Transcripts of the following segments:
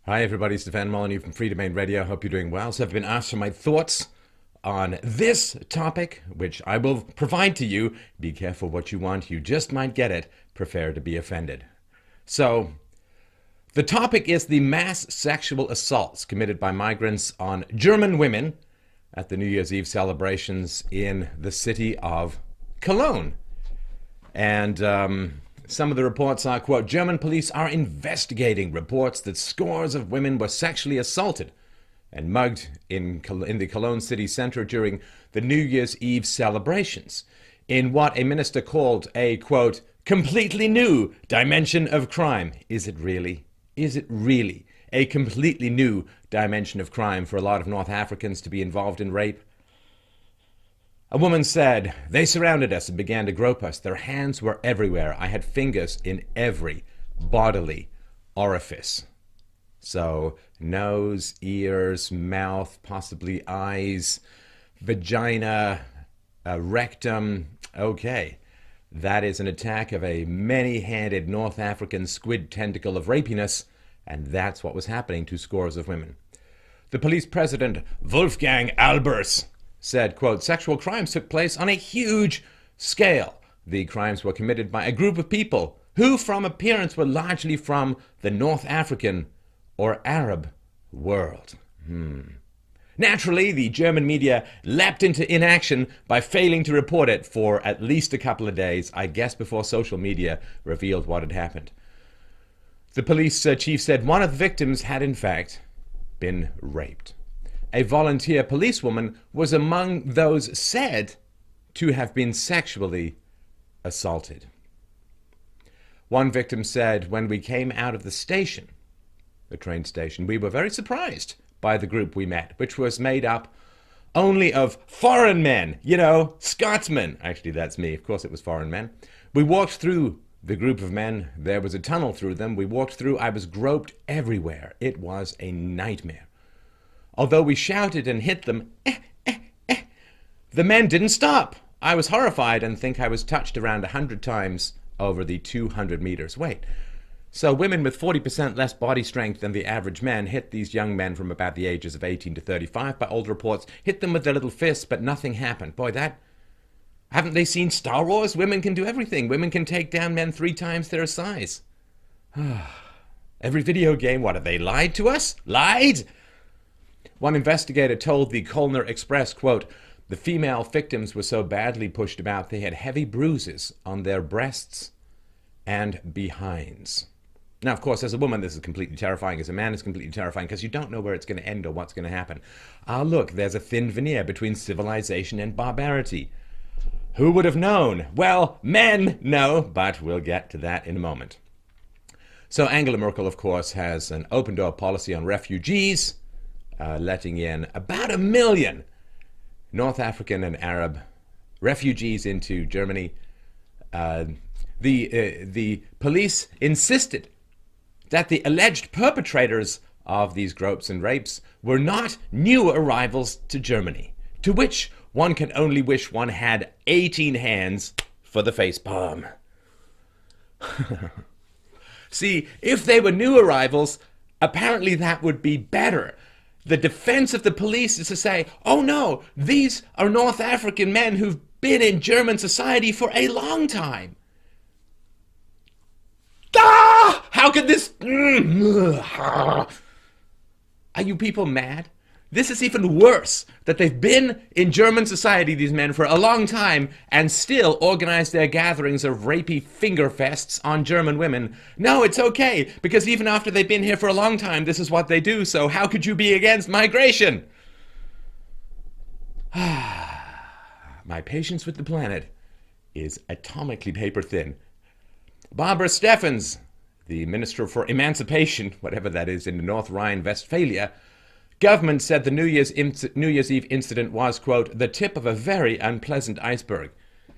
Hi everybody, Stefan Molyneux from Free Domain Radio. Hope you're doing well. So I've been asked for my thoughts on this topic, which I will provide to you. Be careful what you want. You just might get it. Prepare to be offended. So the topic is the mass sexual assaults committed by migrants on German women at the New Year's Eve celebrations in the city of Cologne. And some of the reports are, quote, German police are investigating reports that scores of women were sexually assaulted and mugged in the Cologne city center during the New Year's Eve celebrations in what a minister called a, quote, completely new dimension of crime. Is it really? Is it really a completely new dimension of crime for a lot of North Africans to be involved in rape? A woman said, they surrounded us and began to grope us. Their hands were everywhere. I had fingers in every bodily orifice. So, nose, ears, mouth, possibly eyes, vagina, rectum. Okay, that is an attack of a many-handed North African squid tentacle of rapiness, and that's what was happening to scores of women. The police president, Wolfgang Albers, said, quote, sexual crimes took place on a huge scale. The crimes were committed by a group of people who, from appearance, were largely from the North African or Arab world. Naturally, the German media leapt into inaction by failing to report it for at least a couple of days, I guess before social media revealed what had happened. The police chief said one of the victims had, in fact, been raped. A volunteer policewoman was among those said to have been sexually assaulted. One victim said, when we came out of the station, the train station, we were very surprised by the group we met, which was made up only of foreign men, Scotsmen. Actually, that's me. Of course it was foreign men. We walked through the group of men. There was a tunnel through them. We walked through. I was groped everywhere. It was a nightmare. Although we shouted and hit them, the men didn't stop. I was horrified and think I was touched around 100 times over the 200 meters. Wait, so women with 40% less body strength than the average men hit these young men from about the ages of 18 to 35, by old reports, hit them with their little fists, but nothing happened. Boy, haven't they seen Star Wars? Women can do everything. Women can take down men 3 times their size. Every video game, what have they lied to us? Lied? One investigator told the Kölner Express, quote, the female victims were so badly pushed about they had heavy bruises on their breasts and behinds. Now, of course, as a woman, this is completely terrifying. As a man, it's completely terrifying because you don't know where it's going to end or what's going to happen. Look, there's a thin veneer between civilization and barbarity. Who would have known? Well, men know, but we'll get to that in a moment. So Angela Merkel, of course, has an open-door policy on refugees, letting in about 1 million North African and Arab refugees into Germany. The police insisted that the alleged perpetrators of these gropes and rapes were not new arrivals to Germany, to which one can only wish one had 18 hands for the facepalm. See, if they were new arrivals, apparently that would be better. The defense of the police is to say, oh no, these are North African men who've been in German society for a long time. How could this... Are you people mad? This is even worse, that they've been in German society, these men, for a long time, and still organize their gatherings of rapey finger fests on German women. No, it's okay, because even after they've been here for a long time, this is what they do, so how could you be against migration? My patience with the planet is atomically paper thin. Barbara Steffens, the Minister for Emancipation, whatever that is, in North Rhine-Westphalia, government said the New Year's Eve incident was, quote, the tip of a very unpleasant iceberg.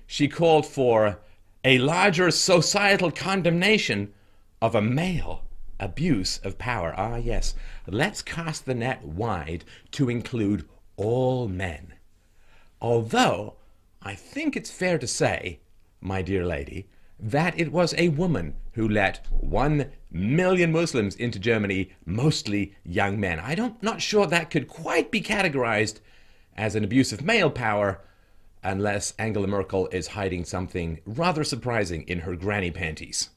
She called for a larger societal condemnation of a male abuse of power. Ah, yes. Let's cast the net wide to include all men. Although, I think it's fair to say, my dear lady, that it was a woman who let 1 million Muslims into Germany, mostly young men. I'm not sure that could quite be categorized as an abuse of male power, unless Angela Merkel is hiding something rather surprising in her granny panties.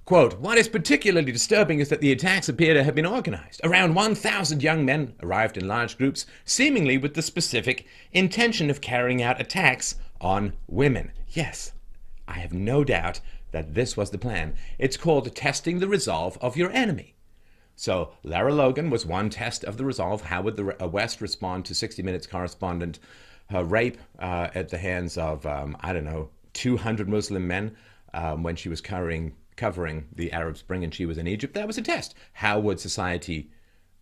Quote, what is particularly disturbing is that the attacks appear to have been organized. Around 1,000 young men arrived in large groups, seemingly with the specific intention of carrying out attacks on women. Yes, I have no doubt that this was the plan. It's called testing the resolve of your enemy. So Lara Logan was one test of the resolve. How would the West respond to 60 Minutes correspondent rape at the hands of, 200 Muslim men when she was covering the Arab Spring and she was in Egypt? That was a test. How would society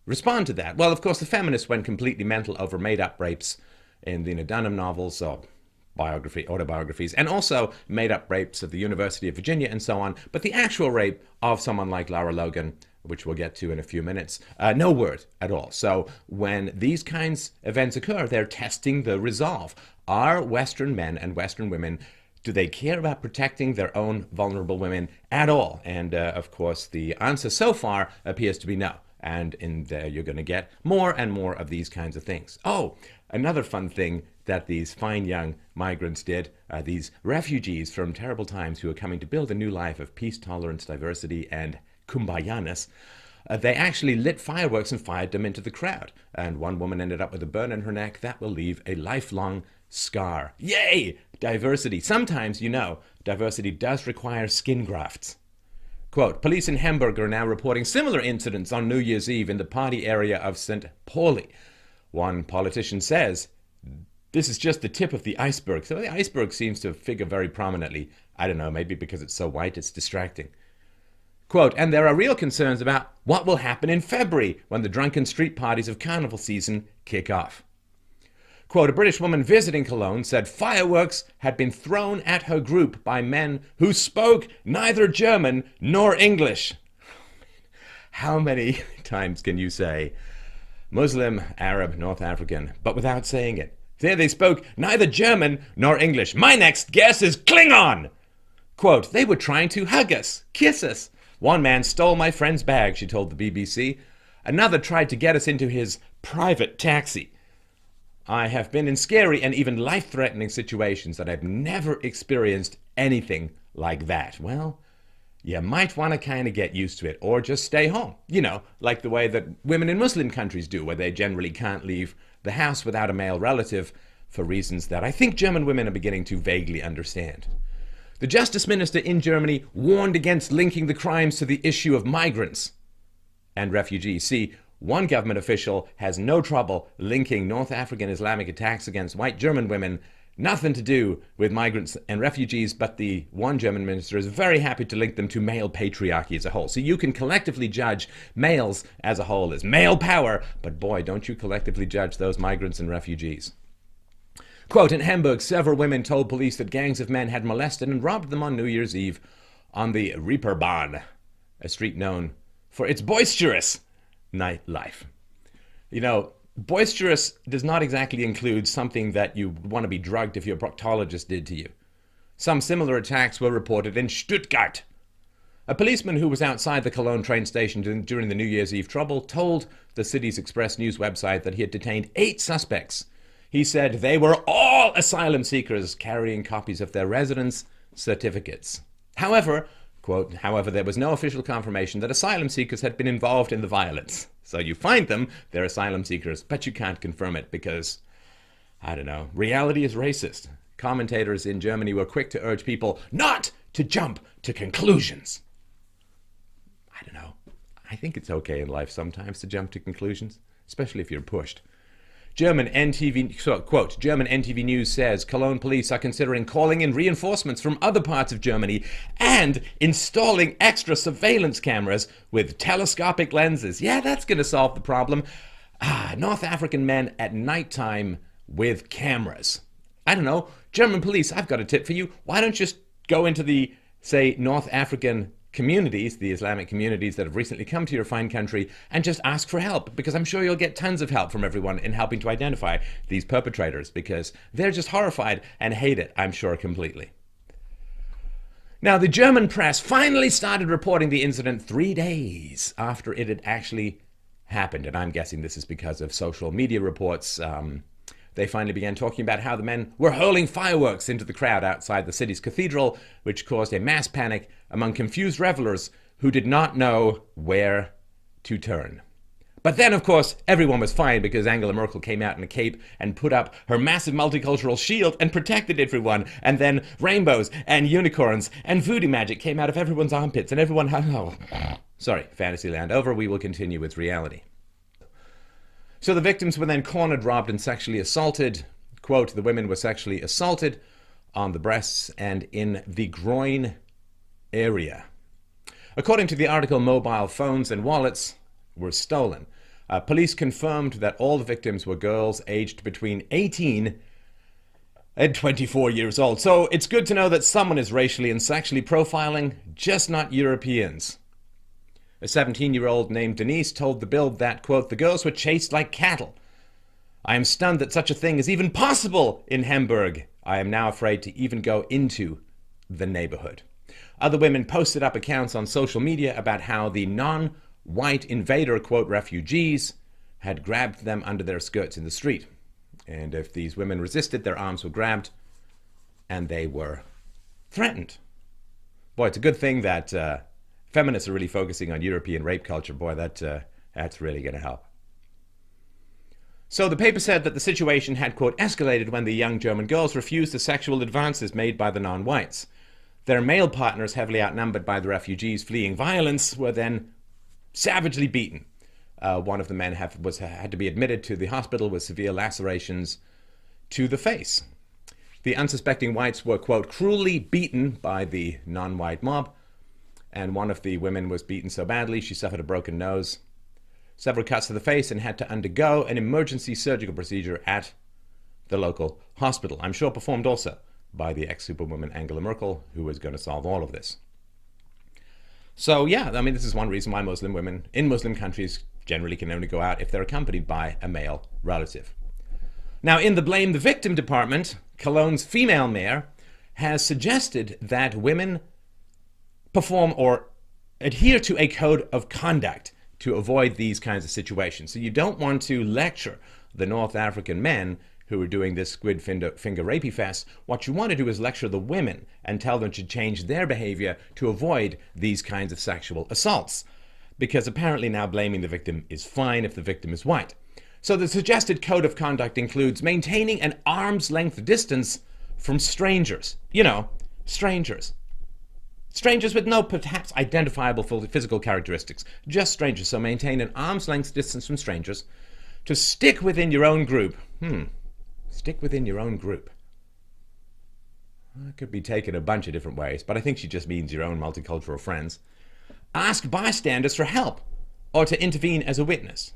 respond to that? Well, of course, the feminists went completely mental over made-up rapes in the Lena Dunham novels, or autobiographies, and also made-up rapes of the University of Virginia and so on. But the actual rape of someone like Lara Logan, which we'll get to in a few minutes, no word at all. So when these kinds of events occur, they're testing the resolve. Are Western men and Western women, do they care about protecting their own vulnerable women at all? And of course, the answer so far appears to be no. And in there, you're going to get more and more of these kinds of things. Oh, another fun thing that these fine young migrants did, these refugees from terrible times who are coming to build a new life of peace, tolerance, diversity, and kumbayaness, they actually lit fireworks and fired them into the crowd. And one woman ended up with a burn in her neck that will leave a lifelong scar. Yay! Diversity. Sometimes, diversity does require skin grafts. Quote, police in Hamburg are now reporting similar incidents on New Year's Eve in the party area of St. Pauli. One politician says, this is just the tip of the iceberg. So the iceberg seems to figure very prominently. I don't know, maybe because it's so white, it's distracting. Quote, and there are real concerns about what will happen in February when the drunken street parties of carnival season kick off. Quote, a British woman visiting Cologne said fireworks had been thrown at her group by men who spoke neither German nor English. How many times can you say Muslim, Arab, North African, but without saying it? There they spoke neither German nor English. My next guess is Klingon. Quote, they were trying to hug us, kiss us. One man stole my friend's bag, she told the BBC. Another tried to get us into his private taxi. I have been in scary and even life-threatening situations that I've never experienced anything like that. Well, you might want to kind of get used to it or just stay home. Like the way that women in Muslim countries do, where they generally can't leave the house without a male relative for reasons that I think German women are beginning to vaguely understand. The Justice Minister in Germany warned against linking the crimes to the issue of migrants and refugees. See, one government official has no trouble linking North African Islamic attacks against white German women, nothing to do with migrants and refugees, but the one German minister is very happy to link them to male patriarchy as a whole. So you can collectively judge males as a whole as male power, but boy, don't you collectively judge those migrants and refugees. Quote, in Hamburg, several women told police that gangs of men had molested and robbed them on New Year's Eve on the Reeperbahn, a street known for its boisterous nightlife. Boisterous does not exactly include something that you want to be drugged if your proctologist did to you. Some similar attacks were reported in Stuttgart. A policeman who was outside the Cologne train station during the New Year's Eve trouble told the city's Express News website that he had detained 8 suspects. He said they were all asylum seekers carrying copies of their residence certificates. However, quote, there was no official confirmation that asylum seekers had been involved in the violence. So you find them, they're asylum seekers, but you can't confirm it because, reality is racist. Commentators in Germany were quick to urge people not to jump to conclusions. I think it's okay in life sometimes to jump to conclusions, especially if you're pushed. German NTV News says Cologne police are considering calling in reinforcements from other parts of Germany and installing extra surveillance cameras with telescopic lenses. Yeah, that's going to solve the problem. North African men at nighttime with cameras. German police, I've got a tip for you. Why don't you just go into the, say, North African communities, the Islamic communities that have recently come to your fine country, and just ask for help, because I'm sure you'll get tons of help from everyone in helping to identify these perpetrators, because they're just horrified and hate it, I'm sure, completely. Now, the German press finally started reporting the incident 3 days after it had actually happened. And I'm guessing this is because of social media reports. They finally began talking about how the men were hurling fireworks into the crowd outside the city's cathedral, which caused a mass panic among confused revelers who did not know where to turn. But then, of course, everyone was fine because Angela Merkel came out in a cape and put up her massive multicultural shield and protected everyone. And then rainbows and unicorns and voodoo magic came out of everyone's armpits and everyone... Oh, sorry, Fantasyland over. We will continue with reality. So the victims were then cornered, robbed, and sexually assaulted. Quote, the women were sexually assaulted on the breasts and in the groin area. According to the article, mobile phones and wallets were stolen. Police confirmed that all the victims were girls aged between 18 and 24 years old. So it's good to know that someone is racially and sexually profiling, just not Europeans. A 17-year-old named Denise told the Bild that, quote, the girls were chased like cattle. I am stunned that such a thing is even possible in Hamburg. I am now afraid to even go into the neighborhood. Other women posted up accounts on social media about how the non-white invader, quote, refugees, had grabbed them under their skirts in the street. And if these women resisted, their arms were grabbed and they were threatened. Boy, it's a good thing that feminists are really focusing on European rape culture. Boy, that's really going to help. So the paper said that the situation had, quote, escalated when the young German girls refused the sexual advances made by the non-whites. Their male partners, heavily outnumbered by the refugees fleeing violence, were then savagely beaten. One of the men had to be admitted to the hospital with severe lacerations to the face. The unsuspecting whites were, quote, cruelly beaten by the non-white mob, and one of the women was beaten so badly she suffered a broken nose, several cuts to the face, and had to undergo an emergency surgical procedure at the local hospital. I'm sure performed also by the ex-superwoman Angela Merkel, who was going to solve all of this. So yeah, I mean, this is one reason why Muslim women in Muslim countries generally can only go out if they're accompanied by a male relative. Now, in the Blame the Victim department, Cologne's female mayor has suggested that women perform or adhere to a code of conduct to avoid these kinds of situations. So you don't want to lecture the North African men who are doing this squid finger rapey fest. What you want to do is lecture the women and tell them to change their behavior to avoid these kinds of sexual assaults. Because apparently now blaming the victim is fine if the victim is white. So the suggested code of conduct includes maintaining an arm's length distance from strangers. You know, strangers. Strangers with no perhaps identifiable physical characteristics. Just strangers. So maintain an arm's length distance from strangers. To stick within your own group. Stick within your own group. That could be taken a bunch of different ways, but I think she just means your own multicultural friends. Ask bystanders for help, or to intervene as a witness,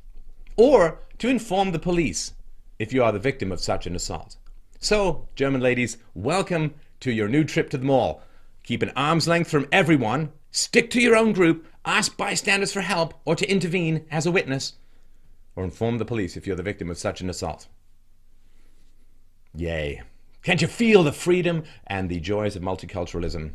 or to inform the police if you are the victim of such an assault. So, German ladies, welcome to your new trip to the mall. Keep an arm's length from everyone, stick to your own group, ask bystanders for help, or to intervene as a witness, or inform the police if you're the victim of such an assault. Yay. Can't you feel the freedom and the joys of multiculturalism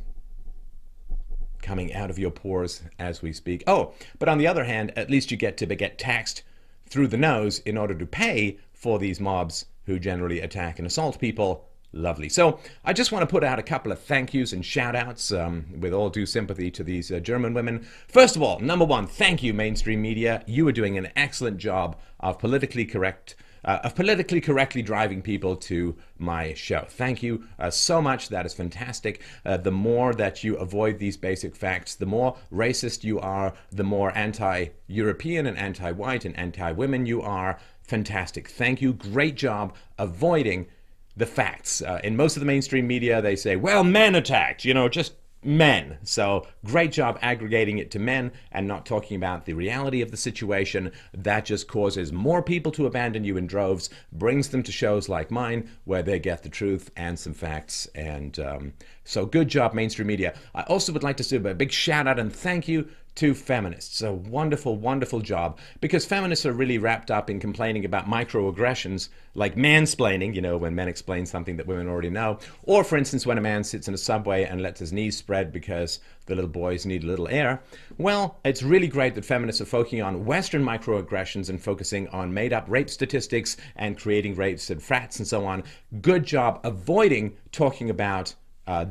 coming out of your pores as we speak? Oh, but on the other hand, at least you get to get taxed through the nose in order to pay for these mobs who generally attack and assault people. Lovely. So I just want to put out a couple of thank yous and shout outs with all due sympathy to these German women. First of all, number one, thank you, mainstream media. You are doing an excellent job of politically correctly driving people to my show. Thank you so much. That is fantastic. The more that you avoid these basic facts, the more racist you are, the more anti-European and anti-white and anti-women you are. Fantastic. Thank you. Great job avoiding the facts. In most of the mainstream media, they say, well, men attacked, just men. So great job aggregating it to men and not talking about the reality of the situation. That just causes more people to abandon you in droves, brings them to shows like mine where they get the truth and some facts. And so good job, mainstream media. I also would like to say a big shout out and thank you to feminists. A wonderful, wonderful job, because feminists are really wrapped up in complaining about microaggressions like mansplaining, when men explain something that women already know, or for instance when a man sits in a subway and lets his knees spread because the little boys need a little air. Well, it's really great that feminists are focusing on Western microaggressions and focusing on made-up rape statistics and creating rapes and frats and so on. Good job avoiding talking about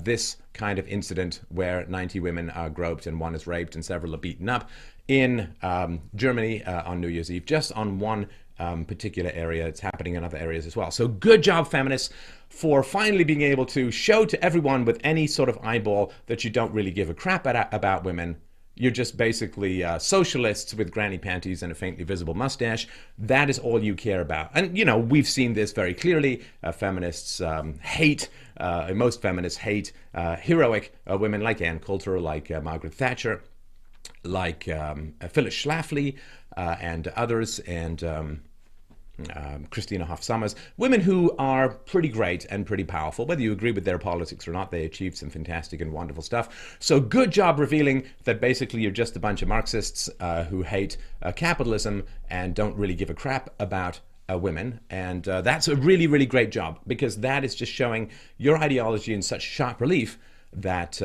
this kind of incident where 90 women are groped and one is raped and several are beaten up in Germany on New Year's Eve, just on one particular area. It's happening in other areas as well. So good job, feminists, for finally being able to show to everyone with any sort of eyeball that you don't really give a crap about women. You're just basically socialists with granny panties and a faintly visible mustache. That is all you care about. And, we've seen this very clearly. Feminists hate, most feminists hate heroic women like Ann Coulter, like Margaret Thatcher, like Phyllis Schlafly and others, and Christina Hoff Sommers, women who are pretty great and pretty powerful. Whether you agree with their politics or not, they achieved some fantastic and wonderful stuff. So good job revealing that basically you're just a bunch of Marxists who hate capitalism and don't really give a crap about women. And that's a really, really great job, because that is just showing your ideology in such sharp relief that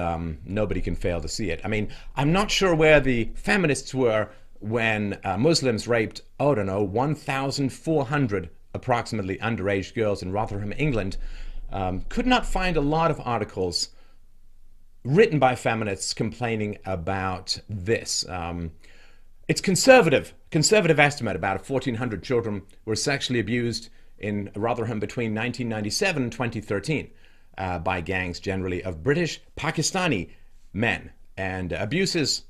nobody can fail to see it. I mean, I'm not sure where the feminists were when Muslims raped, 1,400 approximately underage girls in Rotherham, England. Could not find a lot of articles written by feminists complaining about this. It's conservative estimate. About 1,400 children were sexually abused in Rotherham between 1997 and 2013 by gangs generally of British Pakistani men. And abuses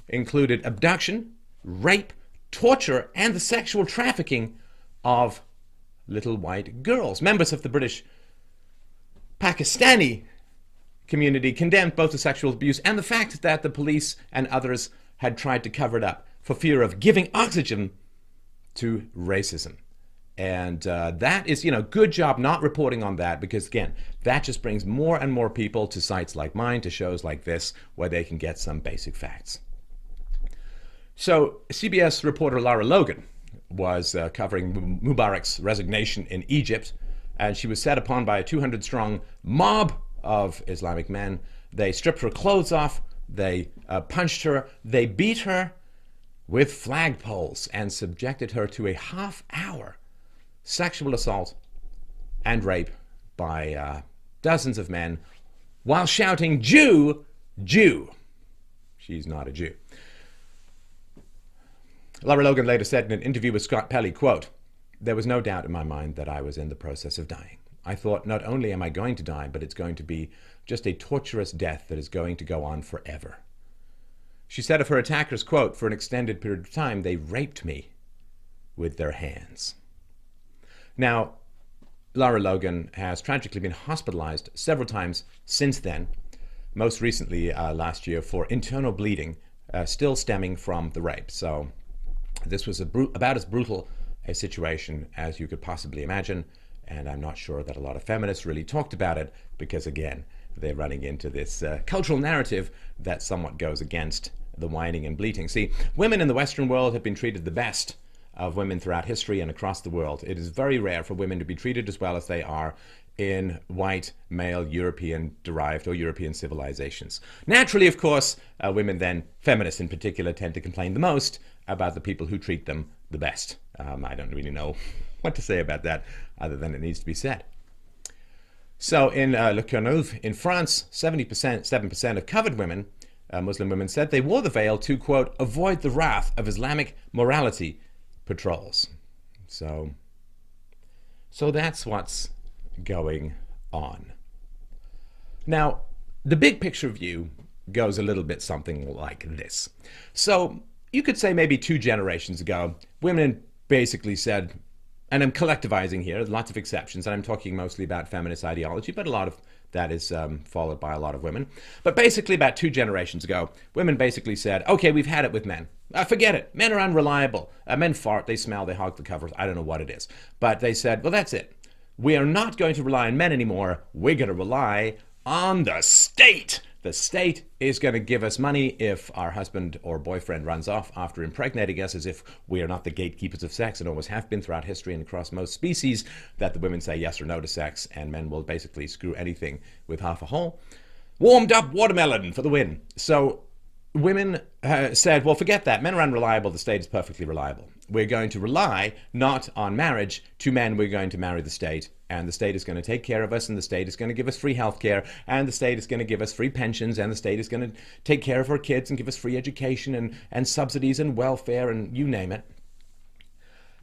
included abduction, rape, torture, and the sexual trafficking of little white girls. Members of the British Pakistani community condemned both the sexual abuse and the fact that the police and others had tried to cover it up for fear of giving oxygen to racism. And that is, good job not reporting on that, because again, that just brings more and more people to sites like mine, to shows like this, where they can get some basic facts. So CBS reporter Lara Logan was covering Mubarak's resignation in Egypt, and she was set upon by a 200-strong mob of Islamic men. They stripped her clothes off, they punched her, they beat her with flagpoles and subjected her to a half-hour sexual assault and rape by dozens of men while shouting, "Jew, Jew." She's not a Jew. Lara Logan later said in an interview with Scott Pelley, quote, "There was no doubt in my mind that I was in the process of dying. I thought, not only am I going to die, but it's going to be just a torturous death that is going to go on forever." She said of her attackers, quote, "For an extended period of time, they raped me with their hands." Now, Lara Logan has tragically been hospitalized several times since then, most recently last year for internal bleeding, still stemming from the rape. So this was about as brutal a situation as you could possibly imagine, and I'm not sure that a lot of feminists really talked about it, because again, they're running into this cultural narrative that somewhat goes against the whining and bleating. See, women in the Western world have been treated the best of women throughout history and across the world. It is very rare for women to be treated as well as they are in white, male, European-derived or European civilizations. Naturally, of course, women then, feminists in particular, tend to complain the most about the people who treat them the best. I don't really know what to say about that, other than it needs to be said. So in Le Courneuve in France, 7% of covered women, Muslim women, said they wore the veil to, quote, "avoid the wrath of Islamic morality patrols." So that's what's going on. Now, the big picture view goes a little bit something like this. So you could say maybe 2 generations ago, women basically said, and I'm collectivizing here, lots of exceptions, and I'm talking mostly about feminist ideology, but a lot of that is followed by a lot of women. But basically about 2 generations ago, women basically said, okay, we've had it with men. Forget it. Men are unreliable. Men fart, they smell, they hog the covers. I don't know what it is. But they said, well, that's it. We are not going to rely on men anymore. We're going to rely on the state. The state is going to give us money if our husband or boyfriend runs off after impregnating us, as if we are not the gatekeepers of sex and always have been throughout history and across most species, that the women say yes or no to sex, and men will basically screw anything with half a hole. Warmed up watermelon for the win. So women said, well, forget that. Men are unreliable. The state is perfectly reliable. We're going to rely not on marriage to men. We're going to marry the state, and the state is going to take care of us, and the state is going to give us free health care, and the state is going to give us free pensions, and the state is going to take care of our kids and give us free education and subsidies and welfare and you name it.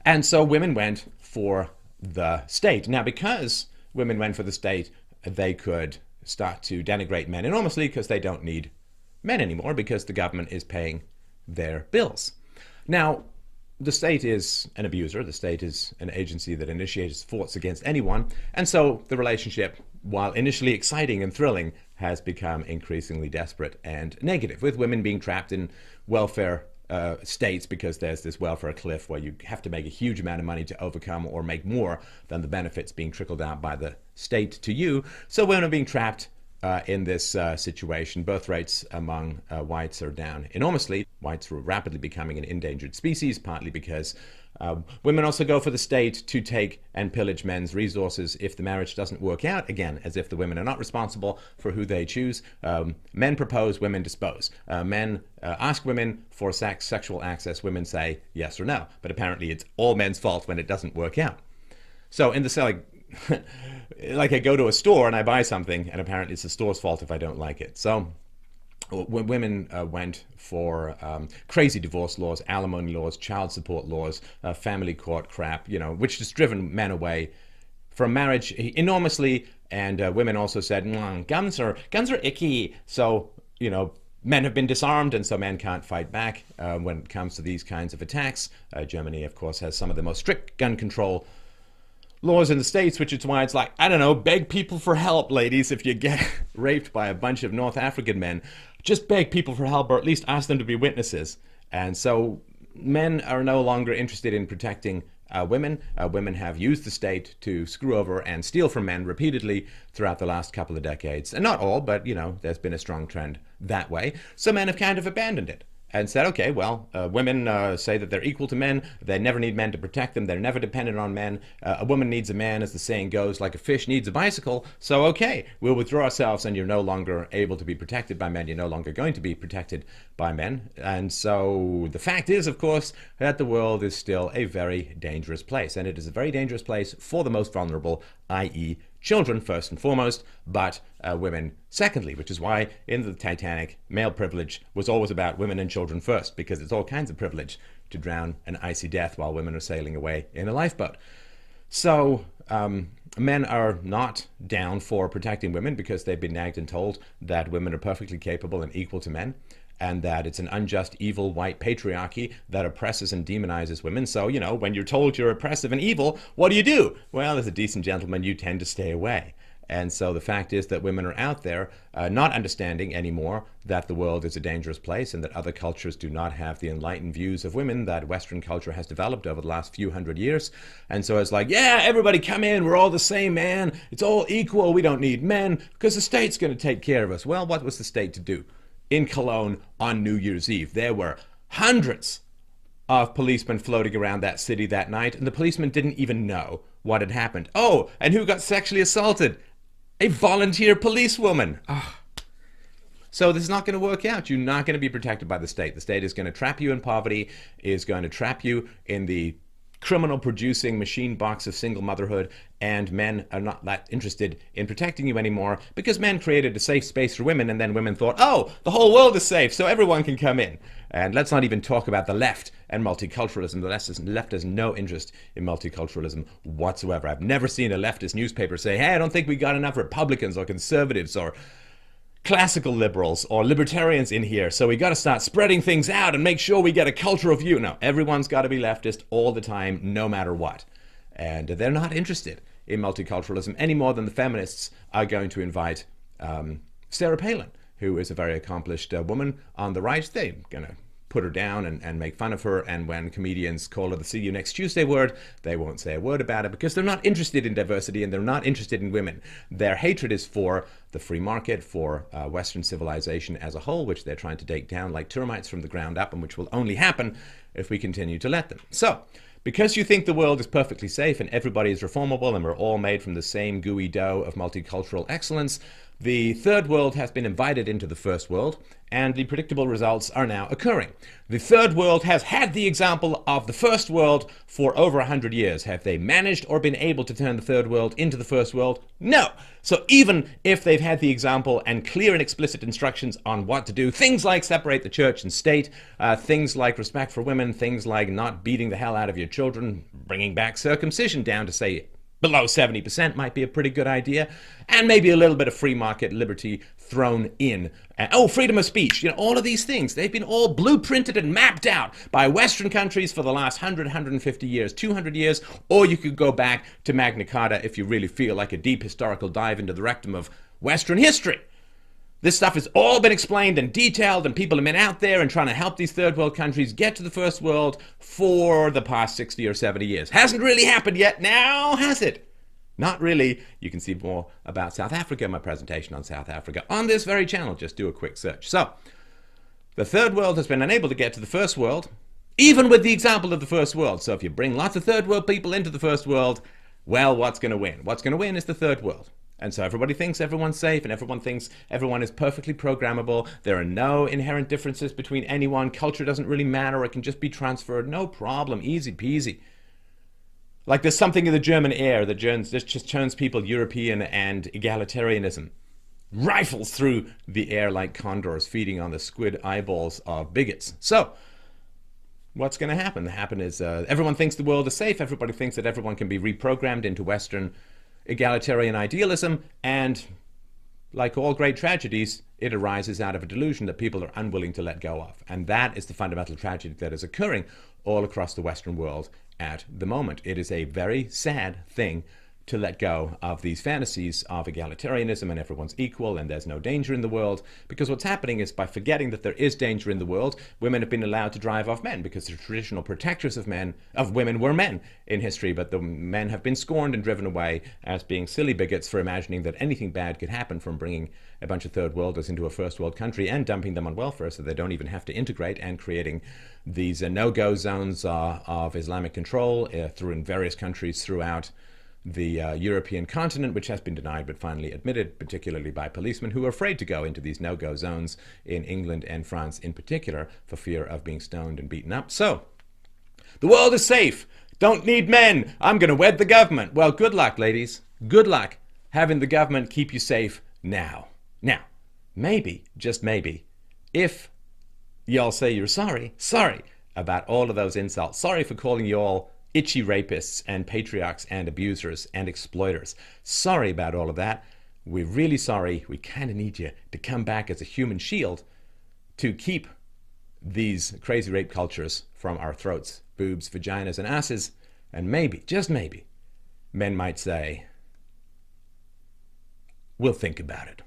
And so women went for the state. Now, because women went for the state, they could start to denigrate men enormously because they don't need men anymore because the government is paying their bills. Now, the state is an abuser. The state is an agency that initiates force against anyone. And so the relationship, while initially exciting and thrilling, has become increasingly desperate and negative, with women being trapped in welfare states because there's this welfare cliff where you have to make a huge amount of money to overcome or make more than the benefits being trickled out by the state to you. So women are being trapped in this situation. Birth rates among whites are down enormously. Whites were rapidly becoming an endangered species, partly because women also go for the state to take and pillage men's resources if the marriage doesn't work out, again, as if the women are not responsible for who they choose. Men propose, women dispose. Men ask women for sexual access. Women say yes or no. But apparently it's all men's fault when it doesn't work out. So in the selling, like I go to a store and I buy something, and apparently it's the store's fault if I don't like it. So when women went for crazy divorce laws, alimony laws, child support laws, family court crap, which has driven men away from marriage enormously. And women also said, guns are icky. So, men have been disarmed, and so men can't fight back when it comes to these kinds of attacks. Germany, of course, has some of the most strict gun control laws in the States, which is why it's like, I don't know, beg people for help, ladies. If you get raped by a bunch of North African men, just beg people for help, or at least ask them to be witnesses. And so men are no longer interested in protecting women. Women have used the state to screw over and steal from men repeatedly throughout the last couple of decades. And not all, but, there's been a strong trend that way. So men have kind of abandoned it and said, okay, well, women say that they're equal to men. They never need men to protect them. They're never dependent on men. A woman needs a man, as the saying goes, like a fish needs a bicycle. So, okay, we'll withdraw ourselves, and you're no longer able to be protected by men. You're no longer going to be protected by men. And so the fact is, of course, that the world is still a very dangerous place. And it is a very dangerous place for the most vulnerable, i.e., children first and foremost, but women secondly, which is why in the Titanic, male privilege was always about women and children first, because it's all kinds of privilege to drown an icy death while women are sailing away in a lifeboat. So men are not down for protecting women because they've been nagged and told that women are perfectly capable and equal to men, and that it's an unjust, evil, white patriarchy that oppresses and demonizes women. So, when you're told you're oppressive and evil, what do? Well, as a decent gentleman, you tend to stay away. And so the fact is that women are out there not understanding anymore that the world is a dangerous place and that other cultures do not have the enlightened views of women that Western culture has developed over the last few hundred years. And so it's like, yeah, everybody come in. We're all the same, man. It's all equal. We don't need men because the state's going to take care of us. Well, what was the state to do? In Cologne on New Year's Eve, there were hundreds of policemen floating around that city that night, and the policemen didn't even know what had happened. Oh, and who got sexually assaulted? A volunteer policewoman. Oh. So this is not going to work out. You're not going to be protected by the state. The state is going to trap you in poverty, is going to trap you in the criminal-producing machine box of single motherhood, and men are not that interested in protecting you anymore because men created a safe space for women, and then women thought, oh, the whole world is safe, so everyone can come in. And let's not even talk about the left and multiculturalism. The left has no interest in multiculturalism whatsoever. I've never seen a leftist newspaper say, hey, I don't think we got enough Republicans or conservatives or classical liberals or libertarians in here, so we got to start spreading things out and make sure we get a culture of view. No, everyone's got to be leftist all the time, no matter what. And they're not interested in multiculturalism any more than the feminists are going to invite Sarah Palin, who is a very accomplished woman on the right. They're going to put her down and make fun of her. And when comedians call her the "see you next Tuesday" word, they won't say a word about it because they're not interested in diversity and they're not interested in women. Their hatred is for the free market, for Western civilization as a whole, which they're trying to take down like termites from the ground up, and which will only happen if we continue to let them. So, because you think the world is perfectly safe and everybody is reformable and we're all made from the same gooey dough of multicultural excellence, the third world has been invited into the first world, and the predictable results are now occurring. The third world has had the example of the first world for over 100 years. Have they managed or been able to turn the third world into the first world? No. So even if they've had the example and clear and explicit instructions on what to do, things like separate the church and state, things like respect for women, things like not beating the hell out of your children, bringing back circumcision down to, say, below 70% might be a pretty good idea, and maybe a little bit of free market liberty thrown in. Freedom of speech. All of these things, they've been all blueprinted and mapped out by Western countries for the last 100, 150 years, 200 years, or you could go back to Magna Carta if you really feel like a deep historical dive into the rectum of Western history. This stuff has all been explained and detailed, and people have been out there and trying to help these third world countries get to the first world for the past 60 or 70 years. Hasn't really happened yet. Now, has it? Not really. You can see more about South Africa, my presentation on South Africa, on this very channel. Just do a quick search. So, the third world has been unable to get to the first world, even with the example of the first world. So if you bring lots of third world people into the first world, well, what's going to win? What's going to win is the third world. And so everybody thinks everyone's safe, and everyone thinks everyone is perfectly programmable. There are no inherent differences between anyone. Culture doesn't really matter. It can just be transferred. No problem. Easy peasy. Like there's something in the German air that just turns people European, and egalitarianism rifles through the air like condors feeding on the squid eyeballs of bigots. So what's going to happen? The happen is everyone thinks the world is safe. Everybody thinks that everyone can be reprogrammed into Western egalitarian idealism, and like all great tragedies, it arises out of a delusion that people are unwilling to let go of. And that is the fundamental tragedy that is occurring all across the Western world at the moment. It is a very sad thing to let go of these fantasies of egalitarianism and everyone's equal and there's no danger in the world, because what's happening is, by forgetting that there is danger in the world, women have been allowed to drive off men, because the traditional protectors of women were men in history, but the men have been scorned and driven away as being silly bigots for imagining that anything bad could happen from bringing a bunch of third worlders into a first world country and dumping them on welfare so they don't even have to integrate, and creating these no-go zones of Islamic control in various countries throughout the European continent, which has been denied but finally admitted, particularly by policemen who are afraid to go into these no-go zones in England and France in particular for fear of being stoned and beaten up. So, the world is safe. Don't need men. I'm going to wed the government. Well, good luck, ladies. Good luck having the government keep you safe now. Now, maybe, just maybe, if y'all say you're sorry about all of those insults, sorry for calling you all itchy rapists and patriarchs and abusers and exploiters. Sorry about all of that. We're really sorry. We kind of need you to come back as a human shield to keep these crazy rape cultures from our throats, boobs, vaginas, and asses. And maybe, just maybe, men might say, we'll think about it.